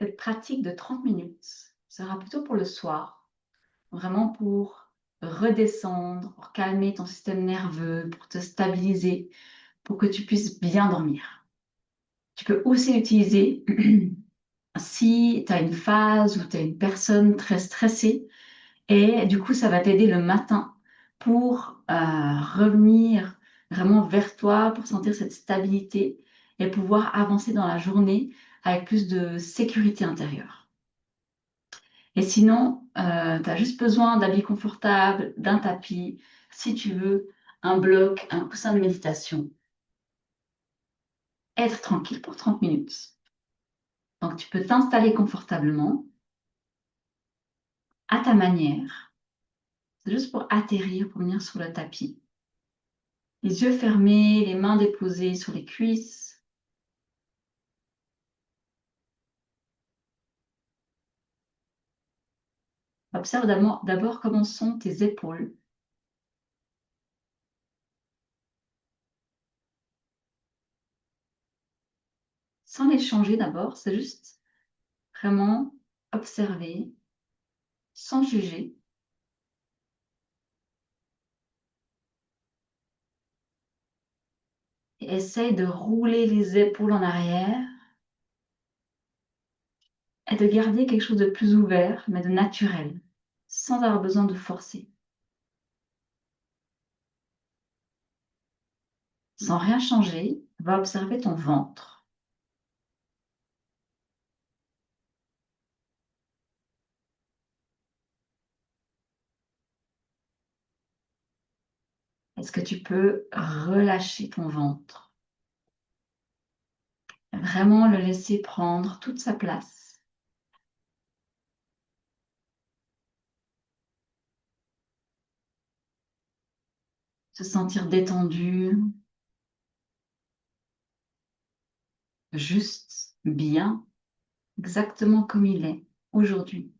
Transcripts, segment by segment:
cette pratique de 30 minutes sera plutôt pour le soir, vraiment pour redescendre, pour calmer ton système nerveux, pour te stabiliser, pour que tu puisses bien dormir. Tu peux aussi l'utiliser si tu as une phase où tu as une personne très stressée et du coup, ça va t'aider le matin pour revenir vraiment vers toi, pour sentir cette stabilité et pouvoir avancer dans la journée avec plus de sécurité intérieure. Et sinon, tu as juste besoin d'habits confortables, d'un tapis, si tu veux, un bloc, un coussin de méditation. Être tranquille pour 30 minutes. Donc, tu peux t'installer confortablement, à ta manière. C'est juste pour atterrir, pour venir sur le tapis. Les yeux fermés, les mains déposées sur les cuisses. Observe d'abord comment sont tes épaules. Sans les changer d'abord, c'est juste vraiment observer, sans juger. Et essaye de rouler les épaules en arrière et de garder quelque chose de plus ouvert, mais de naturel, sans avoir besoin de forcer. Sans rien changer, va observer ton ventre. Est-ce que tu peux relâcher ton ventre? Vraiment le laisser prendre toute sa place. Se sentir détendu, juste, bien, exactement comme il est aujourd'hui.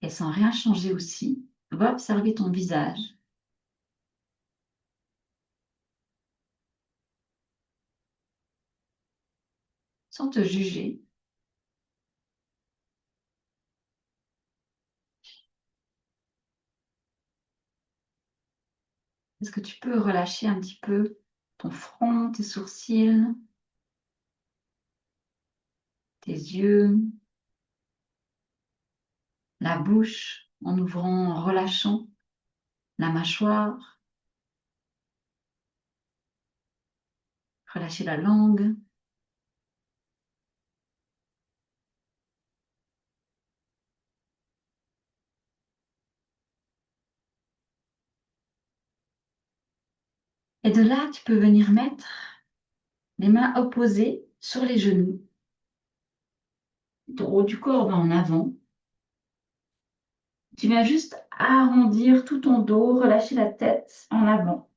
Et sans rien changer aussi, va observer ton visage. Sans te juger. Est-ce que tu peux relâcher un petit peu ton front, tes sourcils, tes yeux, la bouche en ouvrant, en relâchant la mâchoire, relâcher la langue. Et de là, tu peux venir mettre les mains opposées sur les genoux. Le haut du corps va en avant. Tu viens juste arrondir tout ton dos, relâcher la tête en avant.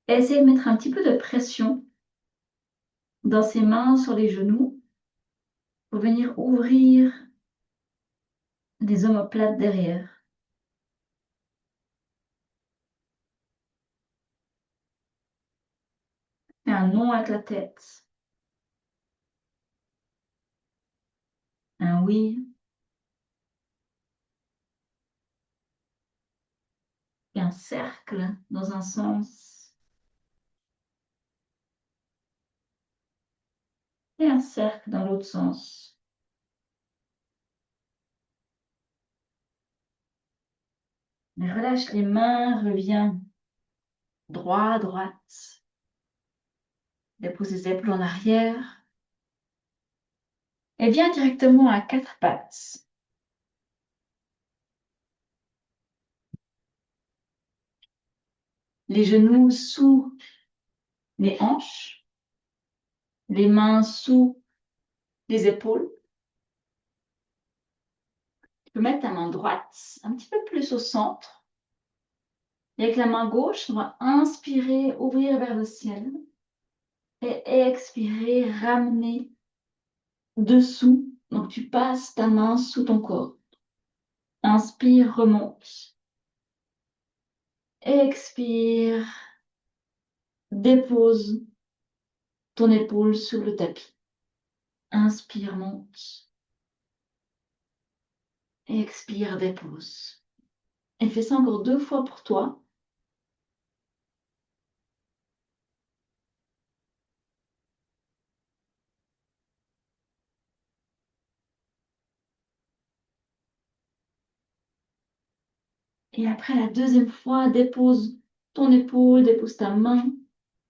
Et essayer de mettre un petit peu de pression dans ses mains sur les genoux pour venir ouvrir les omoplates derrière. Fais un non avec la tête. Un oui. Et un cercle dans un sens. Et un cercle dans l'autre sens. Mais relâche les mains, reviens droit, droite. Dépose les épaules en arrière. Et viens directement à quatre pattes. Les genoux sous les hanches. Les mains sous les épaules. Tu peux mettre ta main droite un petit peu plus au centre. Et avec la main gauche, on va inspirer, ouvrir vers le ciel. Et expirer, ramener dessous. Donc, tu passes ta main sous ton corps. Inspire, remonte. Expire. Dépose ton épaule sur le tapis. Inspire, monte. Expire, dépose. Et fais ça encore 2 fois pour toi. Et après la deuxième fois, dépose ton épaule, dépose ta main.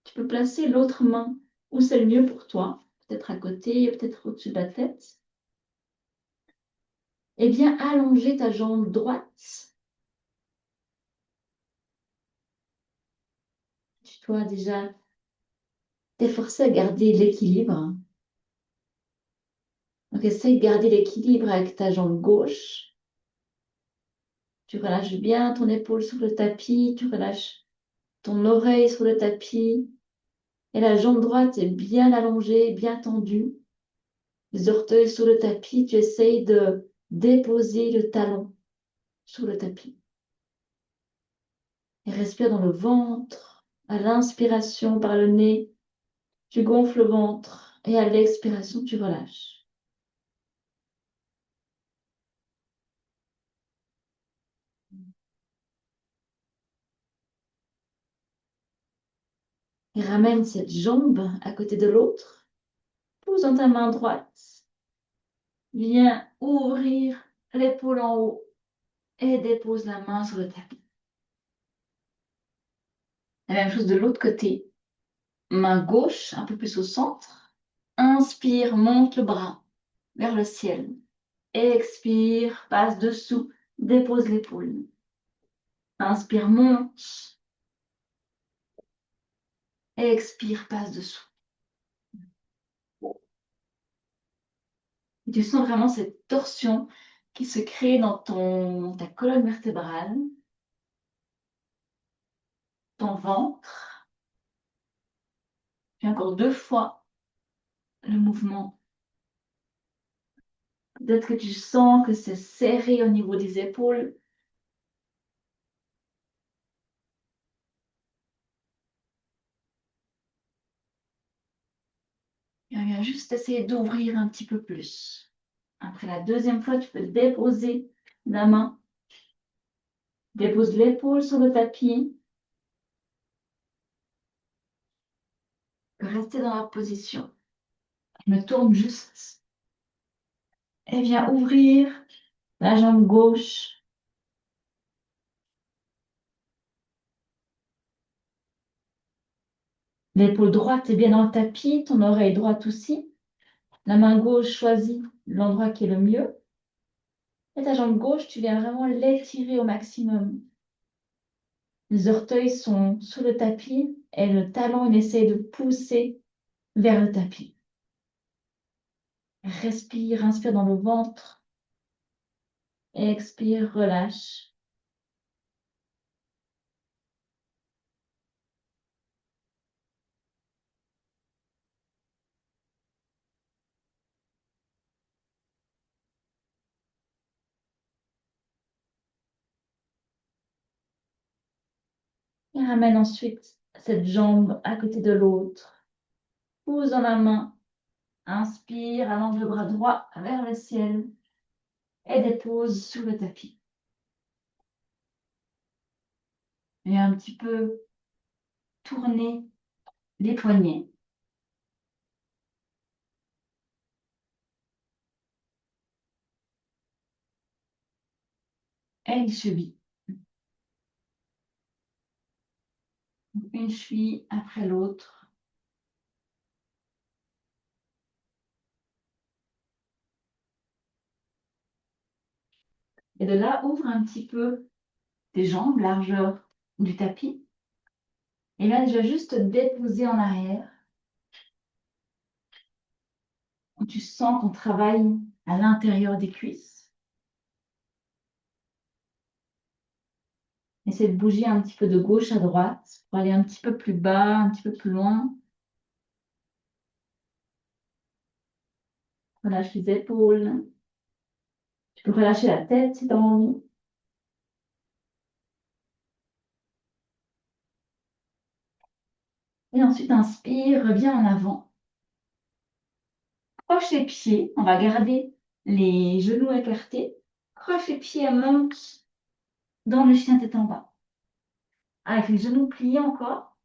Tu peux placer l'autre main où c'est le mieux pour toi. Peut-être à côté, peut-être au-dessus de la tête. Et bien allonger ta jambe droite. Tu dois déjà t'efforcer à garder l'équilibre. Donc essaye de garder l'équilibre avec ta jambe gauche. Tu relâches bien ton épaule sur le tapis, tu relâches ton oreille sur le tapis. Et la jambe droite est bien allongée, bien tendue. Les orteils sur le tapis, tu essayes de déposer le talon sur le tapis. Et respire dans le ventre. À l'inspiration par le nez, tu gonfles le ventre. Et à l'expiration, tu relâches. Et ramène cette jambe à côté de l'autre. Pose dans ta main droite. Viens ouvrir l'épaule en haut et dépose la main sur le tapis. La même chose de l'autre côté. Main gauche, un peu plus au centre. Inspire, monte le bras vers le ciel. Expire, passe dessous, dépose l'épaule. Inspire, monte. Expire, passe dessous. Et tu sens vraiment cette torsion qui se crée dans ta colonne vertébrale, ton ventre. Fais encore 2 fois le mouvement. Peut-être que tu sens que c'est serré au niveau des épaules. Et on vient juste essayer d'ouvrir un petit peu plus. Après la deuxième fois, tu peux déposer la main. Dépose l'épaule sur le tapis. Rester dans la position. Je me tourne juste. Et viens ouvrir la jambe gauche. L'épaule droite est bien dans le tapis, ton oreille droite aussi. La main gauche choisit l'endroit qui est le mieux. Et ta jambe gauche, tu viens vraiment l'étirer au maximum. Les orteils sont sous le tapis et le talon, il essaie de pousser vers le tapis. Respire, inspire dans le ventre. Expire, relâche. Et ramène ensuite cette jambe à côté de l'autre. Pousse dans la main. Inspire, allonge le bras droit vers le ciel et dépose sur le tapis. Et un petit peu tourner les poignets. Et une cheville. Une cheville après l'autre. Et de là, ouvre un petit peu tes jambes, largeur du tapis. Et là, je vais juste te déposer en arrière. Où tu sens qu'on travaille à l'intérieur des cuisses. Essaie de bouger un petit peu de gauche à droite pour aller un petit peu plus bas, un petit peu plus loin. Relâche les épaules. Tu peux relâcher la tête si tu as envie. Et ensuite, inspire, reviens en avant. Croche les pieds. On va garder les genoux écartés. Croche les pieds et monte dans le chien tête en bas. Avec les genoux pliés encore,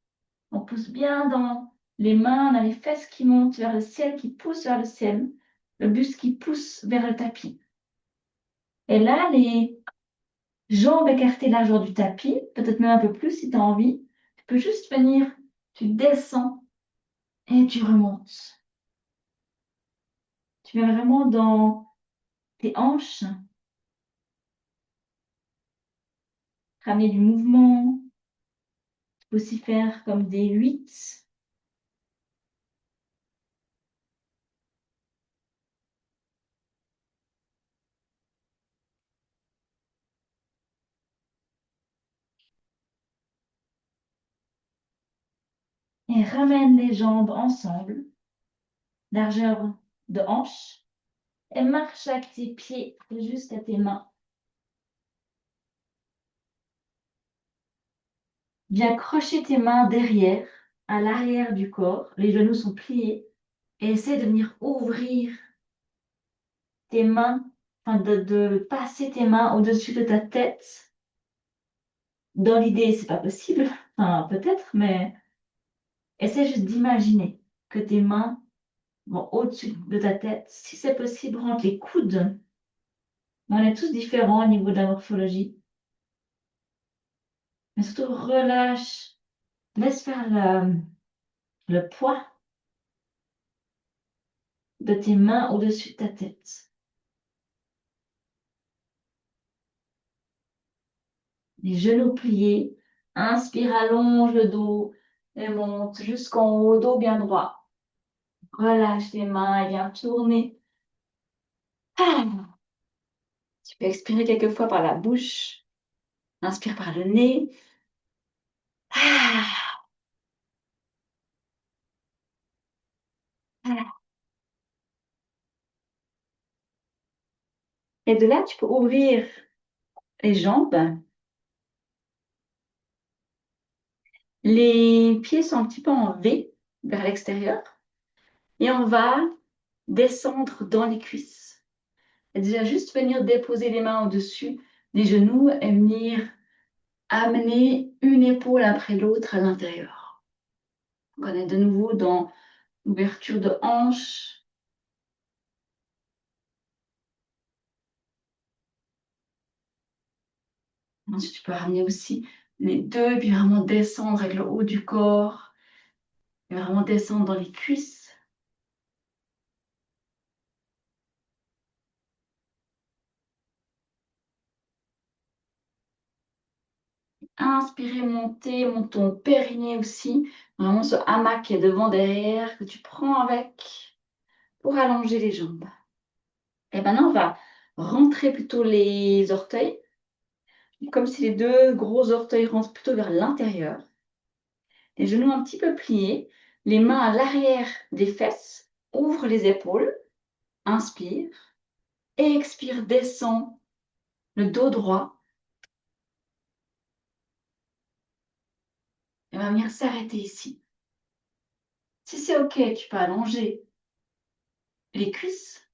on pousse bien dans les mains, on a les fesses qui montent vers le ciel, qui poussent vers le ciel, le buste qui pousse vers le tapis. Et là, les jambes écartées largeur du tapis, peut-être même un peu plus si tu as envie. Tu peux juste venir, tu descends et tu remontes. Tu vas vraiment dans tes hanches, ramener du mouvement. Tu peux aussi faire comme des 8. Et ramène les jambes ensemble, largeur de hanche. Et marche avec tes pieds juste à tes mains. Viens crocher tes mains derrière, à l'arrière du corps. Les genoux sont pliés. Et essaie de venir ouvrir tes mains, enfin de passer tes mains au-dessus de ta tête. Dans l'idée, c'est pas possible, enfin peut-être, mais essaie juste d'imaginer que tes mains vont au-dessus de ta tête. Si c'est possible, rentre les coudes. On est tous différents au niveau de la morphologie. Mais surtout, relâche, laisse faire le poids de tes mains au-dessus de ta tête. Les genoux pliés. Inspire, allonge le dos et monte jusqu'en haut, dos bien droit. Relâche les mains et viens tourner. Ah. Tu peux expirer quelques fois par la bouche. Inspire par le nez. Ah. Ah. Et de là, tu peux ouvrir les jambes. Les pieds sont un petit peu en V vers l'extérieur. Et on va descendre dans les cuisses. Et déjà, juste venir déposer les mains au-dessus des genoux et venir amener une épaule après l'autre à l'intérieur. On est de nouveau dans l'ouverture de hanche. Ensuite, tu peux ramener aussi les deux, puis vraiment descendre avec le haut du corps, et vraiment descendre dans les cuisses. Inspirez, montez, monte ton périnée aussi. Vraiment ce hamac qui est devant, derrière, que tu prends avec pour allonger les jambes. Et maintenant, on va rentrer plutôt les orteils, comme si les deux gros orteils rentrent plutôt vers l'intérieur. Les genoux un petit peu pliés, les mains à l'arrière des fesses, ouvre les épaules, inspire, expire, descend le dos droit. Et on va venir s'arrêter ici. Si c'est OK, tu peux allonger les cuisses.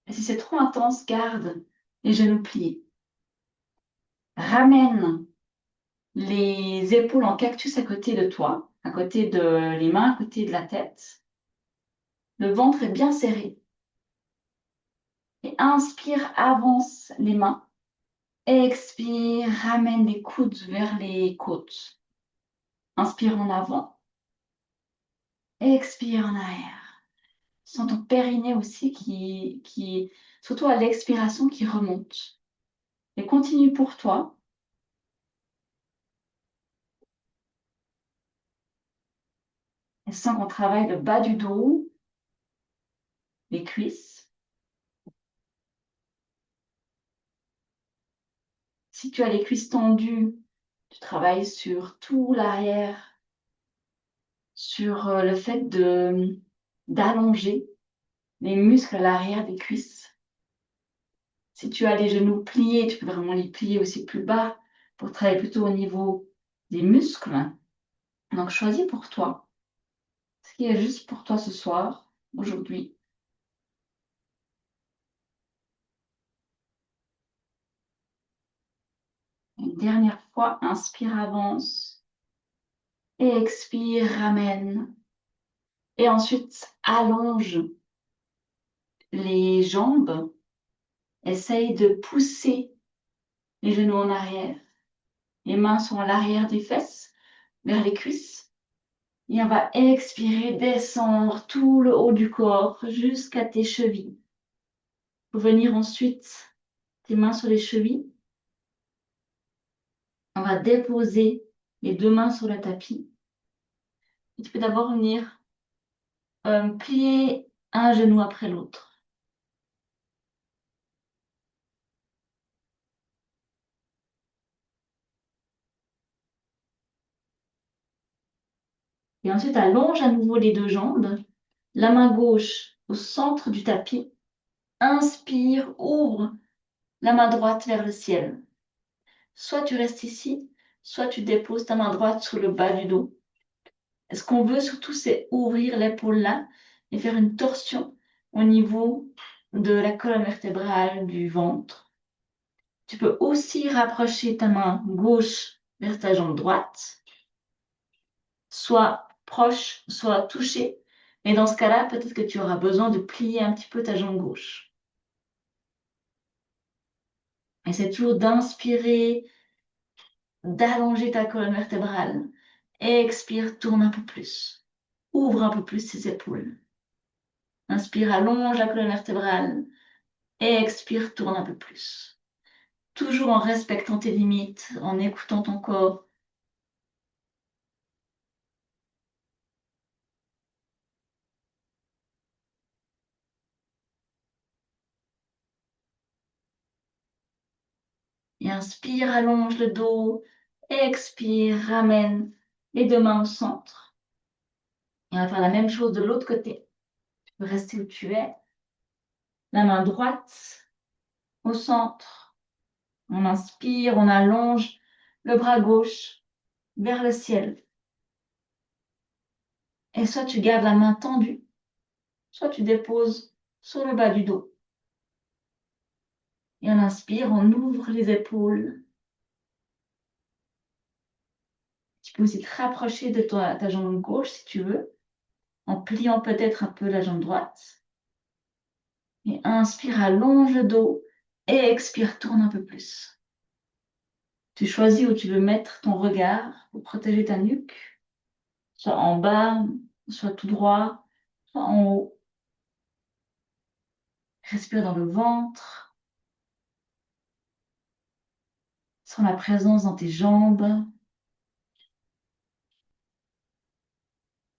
Et si c'est trop intense, garde les genoux pliés. Ramène les épaules en cactus à côté de toi, à côté de les mains, à côté de la tête. Le ventre est bien serré. Et inspire, avance les mains. Expire, ramène les coudes vers les côtes. Inspire en avant. Expire en arrière. Sens ton périnée aussi surtout à l'expiration, qui remonte. Et continue pour toi. Et sens qu'on travaille le bas du dos, les cuisses. Si tu as les cuisses tendues, tu travailles sur tout l'arrière, sur le fait d'allonger les muscles à l'arrière des cuisses. Si tu as les genoux pliés, tu peux vraiment les plier aussi plus bas pour travailler plutôt au niveau des muscles. Donc, choisis pour toi ce qui est juste pour toi ce soir, aujourd'hui. Une dernière fois, inspire, avance. Et expire, ramène. Et ensuite, allonge les jambes. Essaye de pousser les genoux en arrière. Les mains sont à l'arrière des fesses, vers les cuisses. Et on va expirer, descendre tout le haut du corps jusqu'à tes chevilles. Pour venir ensuite tes mains sur les chevilles. On va déposer les deux mains sur le tapis. Et tu peux d'abord venir plier un genou après l'autre. Et ensuite, allonge à nouveau les deux jambes. La main gauche au centre du tapis. Inspire, ouvre la main droite vers le ciel. Soit tu restes ici, soit tu déposes ta main droite sur le bas du dos. Et ce qu'on veut surtout, c'est ouvrir l'épaule là et faire une torsion au niveau de la colonne vertébrale, du ventre. Tu peux aussi rapprocher ta main gauche vers ta jambe droite, soit proche, soit touchée. Et dans ce cas-là, peut-être que tu auras besoin de plier un petit peu ta jambe gauche. Essaie toujours d'inspirer, d'allonger ta colonne vertébrale. Expire, tourne un peu plus. Ouvre un peu plus tes épaules. Inspire, allonge la colonne vertébrale. Expire, tourne un peu plus. Toujours en respectant tes limites, en écoutant ton corps. Et inspire, allonge le dos. Expire, ramène les deux mains au centre. Et on va faire la même chose de l'autre côté. Tu peux rester où tu es. La main droite au centre. On inspire, on allonge le bras gauche vers le ciel. Et soit tu gardes la main tendue, soit tu déposes sur le bas du dos. Et on inspire, on ouvre les épaules. Tu peux aussi te rapprocher de ta jambe gauche si tu veux, en pliant peut-être un peu la jambe droite. Et inspire, allonge le dos. Et expire, tourne un peu plus. Tu choisis où tu veux mettre ton regard pour protéger ta nuque, soit en bas, soit tout droit, soit en haut. Respire dans le ventre, sens la présence dans tes jambes.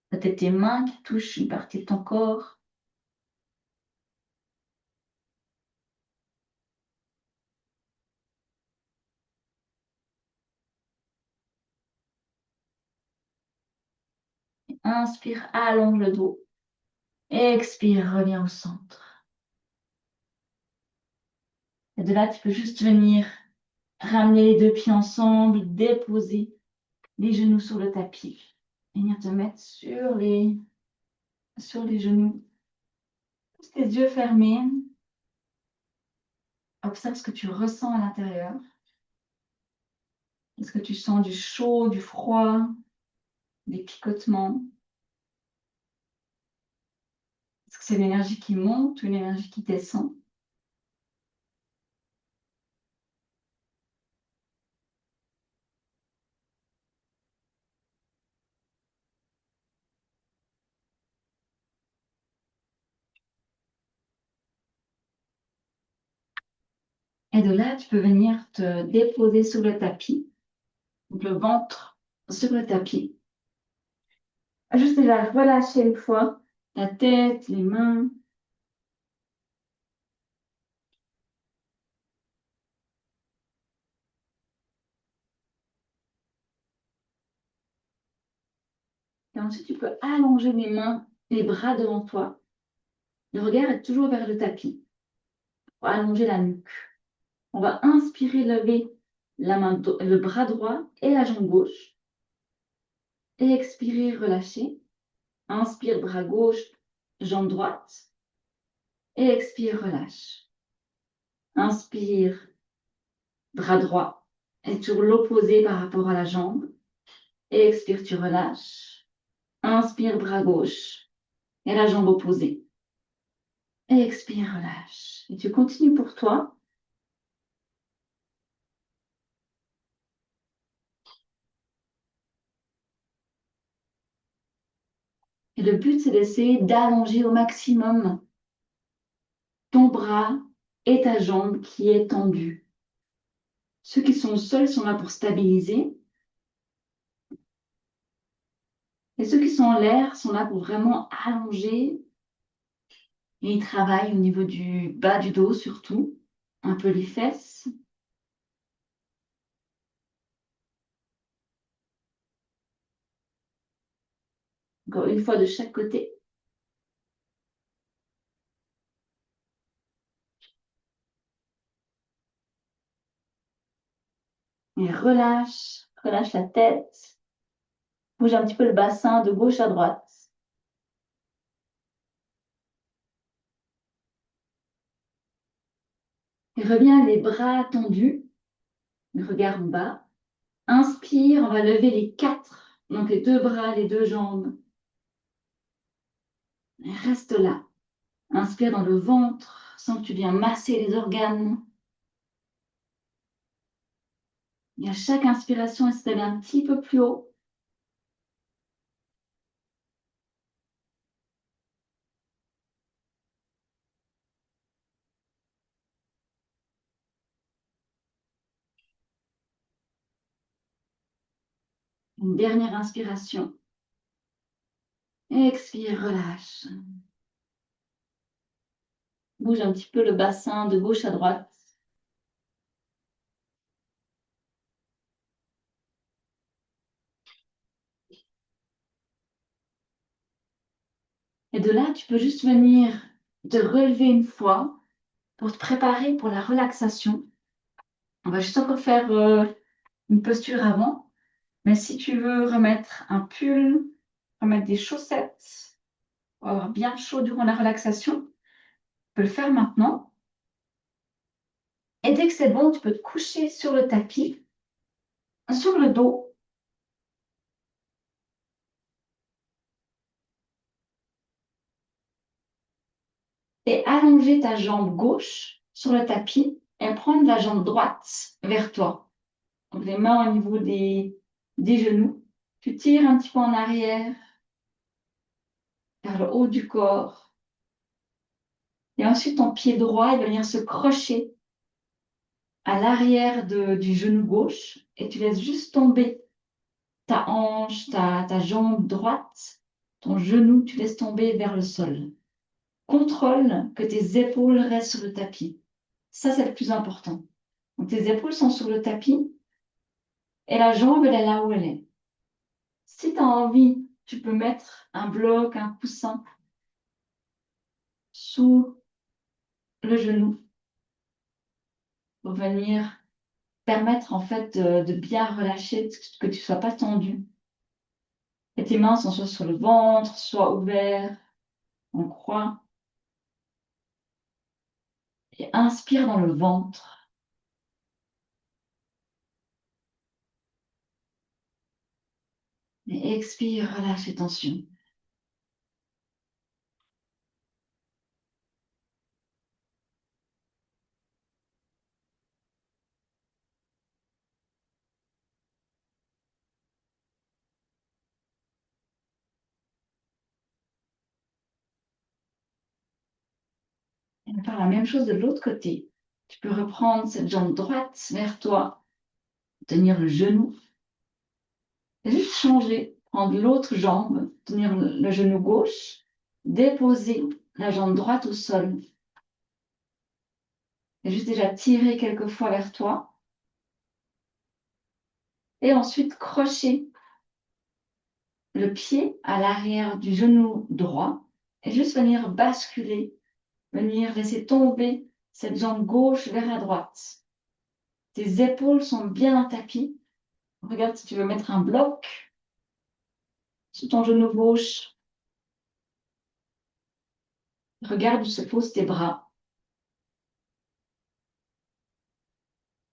Peut-être tes mains qui touchent une partie de ton corps. Inspire, allonge le dos. Expire, reviens au centre. Et de là, tu peux juste venir ramener les deux pieds ensemble, déposer les genoux sur le tapis. Venir te mettre sur les genoux. Tes yeux fermés. Observe ce que tu ressens à l'intérieur. Est-ce que tu sens du chaud, du froid, des picotements? Est-ce que c'est l'énergie qui monte ou une énergie qui descend? Et de là, tu peux venir te déposer sur le tapis, donc le ventre sur le tapis. Juste déjà relâcher une fois la tête, les mains. Et ensuite, tu peux allonger les mains, les bras devant toi. Le regard est toujours vers le tapis pour allonger la nuque. On va inspirer, lever le bras droit et la jambe gauche. Expirez, relâchez. Inspire, bras gauche, jambe droite. Expire, relâche. Inspire, bras droit. Et toujours l'opposé par rapport à la jambe. Expire, tu relâches. Inspire, bras gauche. Et la jambe opposée. Expire, relâche. Et tu continues pour toi. Et le but, c'est d'essayer d'allonger au maximum ton bras et ta jambe qui est tendue. Ceux qui sont seuls sont là pour stabiliser. Et ceux qui sont en l'air sont là pour vraiment allonger. Et ils travaillent au niveau du bas du dos surtout, un peu les fesses. Encore une fois de chaque côté. Et relâche, relâche la tête. Bouge un petit peu le bassin de gauche à droite. Et reviens les bras tendus, le regard en bas. Inspire, on va lever les quatre, donc les deux bras, les deux jambes. Et reste là. Inspire dans le ventre, sens que tu viens masser les organes. Et à chaque inspiration, essaie d'aller un petit peu plus haut. Une dernière inspiration. Expire, relâche. Bouge un petit peu le bassin de gauche à droite. Et de là, tu peux juste venir te relever une fois pour te préparer pour la relaxation. On va juste encore faire une posture avant. Mais si tu veux remettre un pull, remettre des chaussettes, pour avoir bien chaud durant la relaxation, tu peux le faire maintenant. Et dès que c'est bon, tu peux te coucher sur le tapis, sur le dos. Et allonger ta jambe gauche sur le tapis et prendre la jambe droite vers toi. Donc les mains au niveau des genoux. Tu tires un petit peu en arrière, vers le haut du corps. Et ensuite, ton pied droit, il va venir se crocher à l'arrière du genou gauche. Et tu laisses juste tomber ta hanche, ta jambe droite, ton genou, tu laisses tomber vers le sol. Contrôle que tes épaules restent sur le tapis. Ça, c'est le plus important. Donc, tes épaules sont sur le tapis et la jambe, elle est là où elle est. Si tu as envie, tu peux mettre un bloc, un coussin sous le genou pour venir permettre en fait de bien relâcher, que tu ne sois pas tendu. Et tes mains sont soit sur le ventre, soit ouvertes, en croix. Et inspire dans le ventre. Et expire, relâche les tensions. Et on va faire la même chose de l'autre côté. Tu peux reprendre cette jambe droite vers toi, tenir le genou. Et juste changer, prendre l'autre jambe, tenir le genou gauche, déposer la jambe droite au sol. Et juste déjà tirer quelques fois vers toi. Et ensuite crocher le pied à l'arrière du genou droit et juste venir basculer, venir laisser tomber cette jambe gauche vers la droite. Tes épaules sont bien en tapis. Regarde si tu veux mettre un bloc Sous ton genou gauche, regarde où se posent tes bras.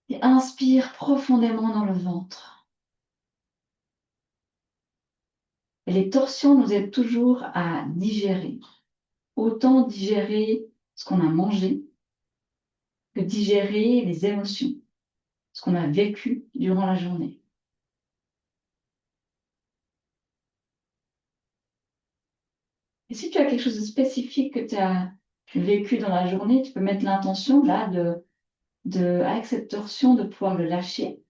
Et inspire profondément dans le ventre. Et les torsions nous aident toujours à digérer. Autant digérer ce qu'on a mangé que digérer les émotions, ce qu'on a vécu durant la journée. Et si tu as quelque chose de spécifique que tu as vécu dans la journée, tu peux mettre l'intention là avec cette torsion de pouvoir le lâcher.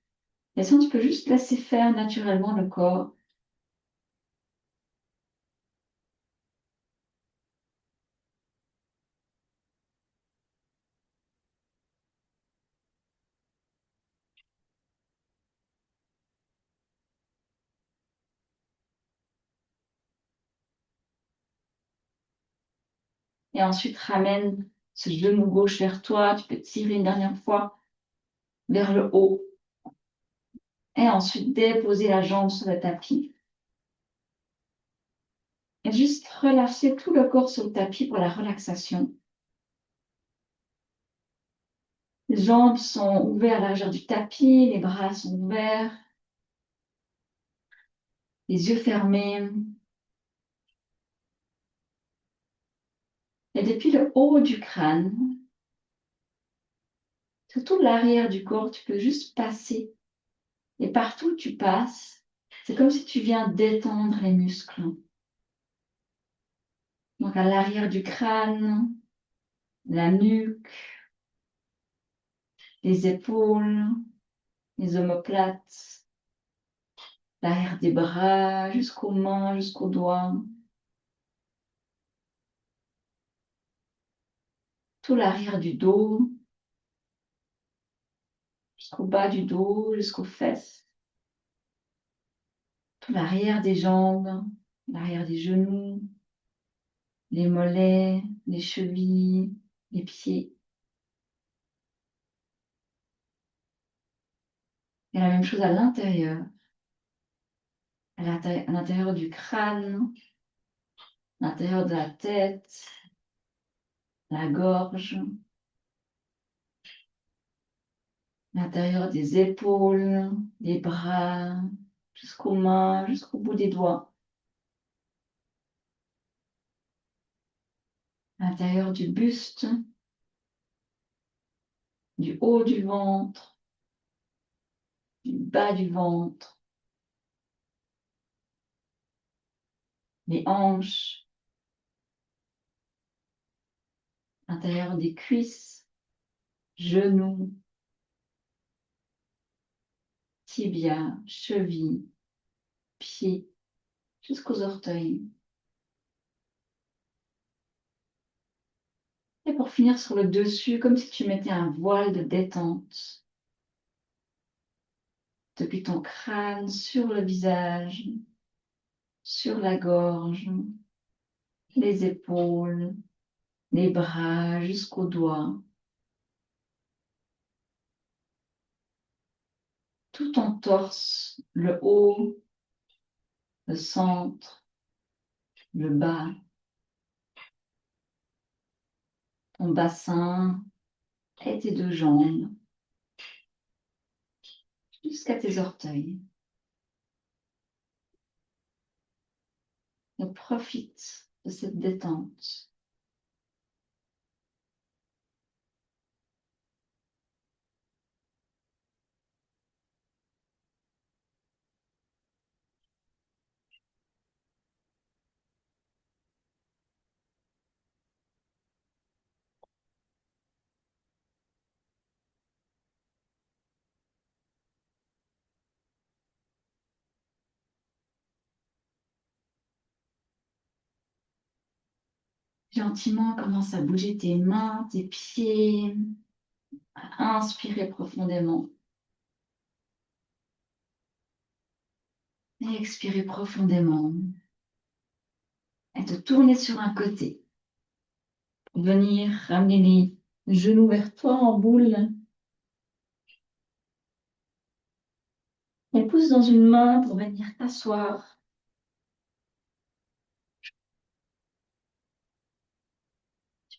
Et sinon, tu peux juste laisser faire naturellement le corps. Et ensuite, ramène ce genou gauche vers toi. Tu peux tirer une dernière fois vers le haut. Et ensuite, déposer la jambe sur le tapis. Et juste relâcher tout le corps sur le tapis pour la relaxation. Les jambes sont ouvertes à la largeur du tapis, les bras sont ouverts, les yeux fermés. Et depuis le haut du crâne, sur tout l'arrière du corps, tu peux juste passer. Et partout où tu passes, c'est comme si tu viens détendre les muscles. Donc à l'arrière du crâne, la nuque, les épaules, les omoplates, l'arrière des bras, jusqu'aux mains, jusqu'aux doigts. Tout l'arrière du dos, jusqu'au bas du dos, jusqu'aux fesses. Tout l'arrière des jambes, l'arrière des genoux, les mollets, les chevilles, les pieds. Et la même chose à l'intérieur. À l'intérieur du crâne, à l'intérieur de la tête, la gorge, l'intérieur des épaules, des bras, jusqu'aux mains, jusqu'au bout des doigts. L'intérieur du buste, du haut du ventre, du bas du ventre, les hanches, l'intérieur des cuisses, genoux, tibia, cheville, pieds, jusqu'aux orteils. Et pour finir sur le dessus, comme si tu mettais un voile de détente depuis ton crâne sur le visage, sur la gorge, les épaules, les bras jusqu'aux doigts. Tout ton torse, le haut, le centre, le bas, ton bassin et tes deux jambes jusqu'à tes orteils. Et profite de cette détente. Gentiment, commence à bouger tes mains, tes pieds, à inspirer profondément et expirer profondément et te tourner sur un côté pour venir ramener les genoux vers toi en boule et pousse dans une main pour venir t'asseoir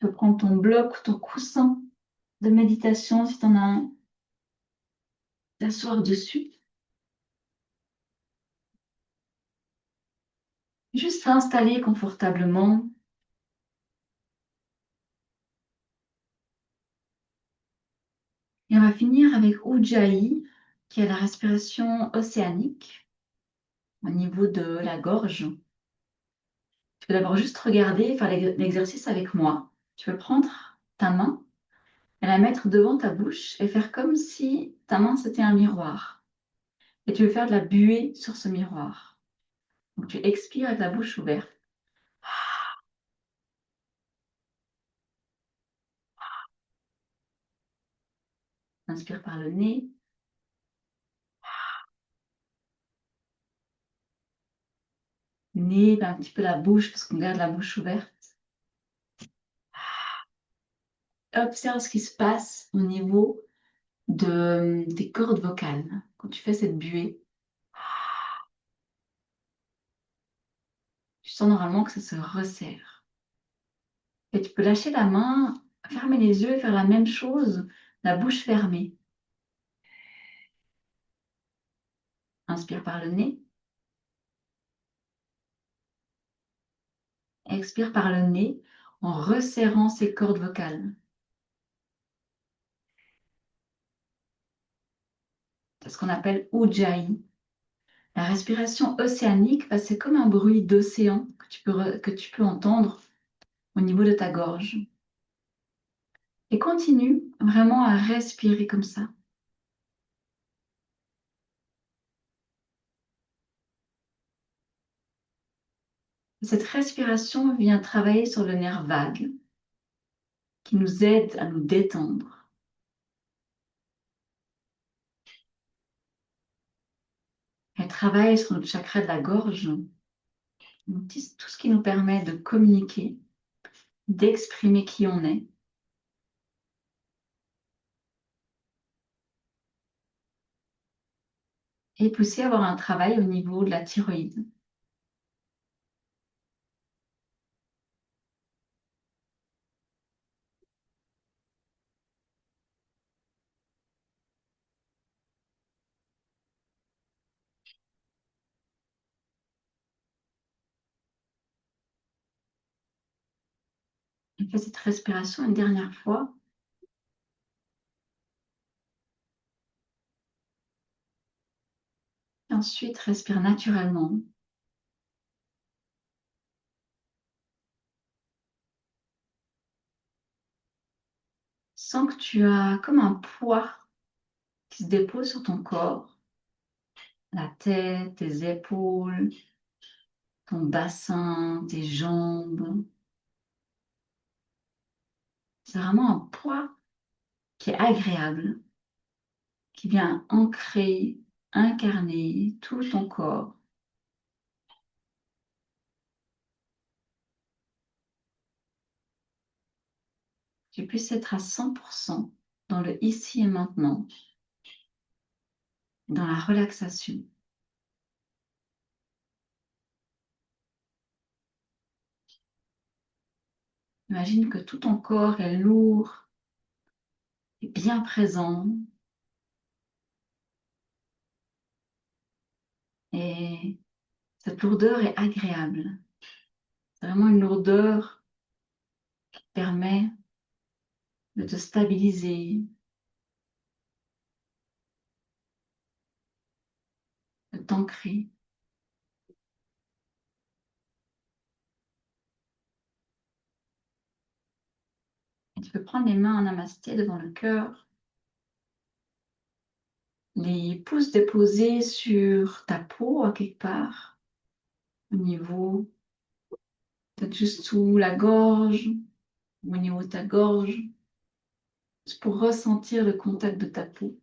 peux prendre ton bloc ou ton coussin de méditation si tu en as un, t'asseoir dessus. Juste s'installer confortablement. Et on va finir avec Ujjayi, qui est la respiration océanique au niveau de la gorge. Tu peux d'abord juste regarder, faire l'exercice avec moi. Tu peux prendre ta main et la mettre devant ta bouche et faire comme si ta main c'était un miroir. Et tu veux faire de la buée sur ce miroir. Donc tu expires avec la bouche ouverte. Inspire par le nez. Nez, un petit peu la bouche parce qu'on garde la bouche ouverte. Observe ce qui se passe au niveau des cordes vocales quand tu fais cette buée. Tu sens normalement que ça se resserre. Et tu peux lâcher la main, fermer les yeux et faire la même chose, la bouche fermée. Inspire par le nez. Expire par le nez en resserrant ses cordes vocales. C'est ce qu'on appelle Ujjayi. La respiration océanique, bah, c'est comme un bruit d'océan que tu peux entendre au niveau de ta gorge. Et continue vraiment à respirer comme ça. Cette respiration vient travailler sur le nerf vague qui nous aide à nous détendre. Elle travaille sur notre chakra de la gorge, tout ce qui nous permet de communiquer, d'exprimer qui on est. Et puis aussi avoir un travail au niveau de la thyroïde. Et fais cette respiration une dernière fois. Et ensuite, respire naturellement. Sens que tu as comme un poids qui se dépose sur ton corps, la tête, tes épaules, ton bassin, tes jambes. C'est vraiment un poids qui est agréable, qui vient ancrer, incarner tout ton corps. Tu puisses être à 100% dans le ici et maintenant, dans la relaxation. Imagine que tout ton corps est lourd et bien présent. Et cette lourdeur est agréable. C'est vraiment une lourdeur qui permet de te stabiliser, de t'ancrer. Et tu peux prendre les mains en namasté devant le cœur, les pouces déposés sur ta peau à quelque part, au niveau, peut-être juste sous la gorge, au niveau de ta gorge, juste pour ressentir le contact de ta peau.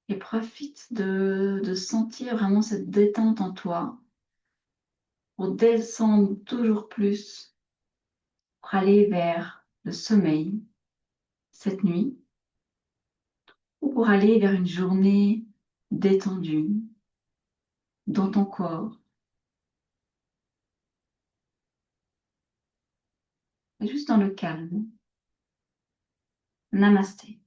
Et profite de sentir vraiment cette détente en toi pour descendre toujours plus, pour aller vers le sommeil cette nuit. ou pour aller vers une journée détendue dans ton corps. Et juste dans le calme. Namasté.